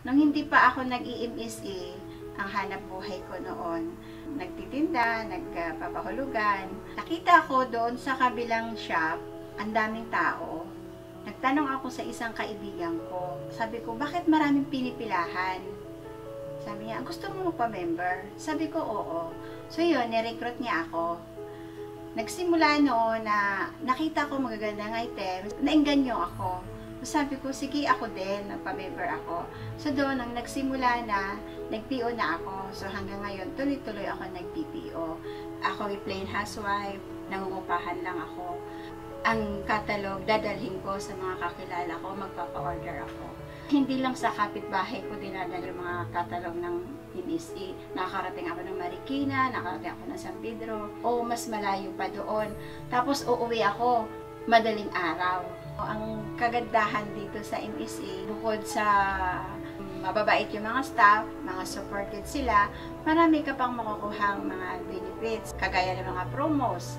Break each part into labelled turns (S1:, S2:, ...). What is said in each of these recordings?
S1: Nung hindi pa ako nag-i-MSA, ang hanap buhay ko noon, nagtitinda, nagpapahulugan. Nakita ko doon sa kabilang shop, ang daming tao. Nagtanong ako sa isang kaibigan ko. Sabi ko, bakit maraming pinipilahan? Sabi niya, gusto mo pa-member? Sabi ko, oo. So yun, nirecruit niya ako. Nagsimula noon na nakita ko magagandang items, naengganyo ako. Sabi ko, sige ako din, nagpa-member ako. So doon, nang nagsimula na, nag-PO na ako. So hanggang ngayon, tuloy-tuloy ako nag-PPO. Ako ay plain housewife, nangungupahan lang ako. Ang catalog, dadalhin ko sa mga kakilala ko, magpapa-order ako. Hindi lang sa kapitbahay ko dinadala yung mga catalog ng MSA. Nakakarating ako ng Marikina, nakakarating ako ng San Pedro, o mas malayo pa doon. Tapos uuwi ako, madaling araw. Ang kagandahan dito sa MSA, bukod sa mababait yung mga staff, mga supported sila, marami ka pang makukuhang mga benefits, kagaya ng mga promos.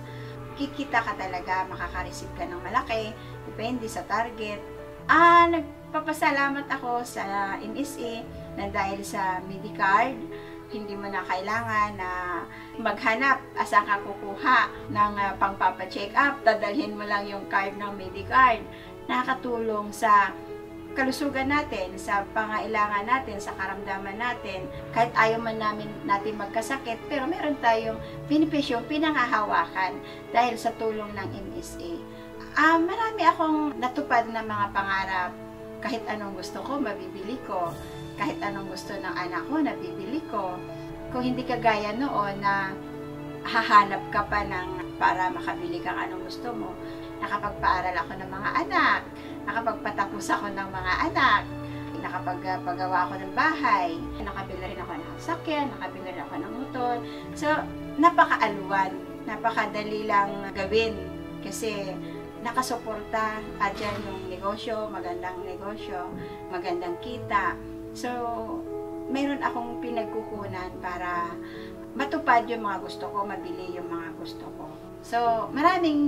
S1: Kikita ka talaga, makaka-receive ka ng malaki, depende sa target. Nagpapasalamat ako sa MSA na dahil sa Medicard, hindi mo na kailangan na maghanap asan ka kukuha ng pangpapa-check up. Dadalhin mo lang yung card ng Medicard. Nakakatulong sa kalusugan natin, sa pangailangan natin, sa karamdaman natin. Kahit ayaw man natin magkasakit, pero meron tayong benepisyong pinangahawakan dahil sa tulong ng MSA. Marami akong natupad na mga pangarap. Kahit anong gusto ko, mabibili ko. Kahit anong gusto ng anak ko, nabibili ko. Kung hindi kagaya noon na hahanap ka pa para makabili kang anong gusto mo. Nakapagpaaral ako ng mga anak. Nakapagpatapos ako ng mga anak. Nakapagpagawa ako ng bahay. Nakabili rin ako ng sasakyan. Nakabili rin ako ng motor. So, napakaaluan. Napakadali lang gawin. Kasi nakasuporta dyan yung negosyo, magandang negosyo, magandang kita. So, mayroon akong pinagkukunan para matupad yung mga gusto ko, mabili yung mga gusto ko. So, maraming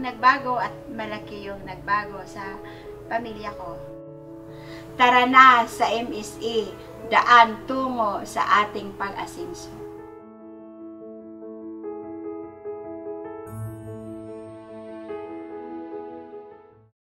S1: nagbago at malaki yung nagbago sa pamilya ko. Tara na sa MSA, daan tungo sa ating pag-asenso.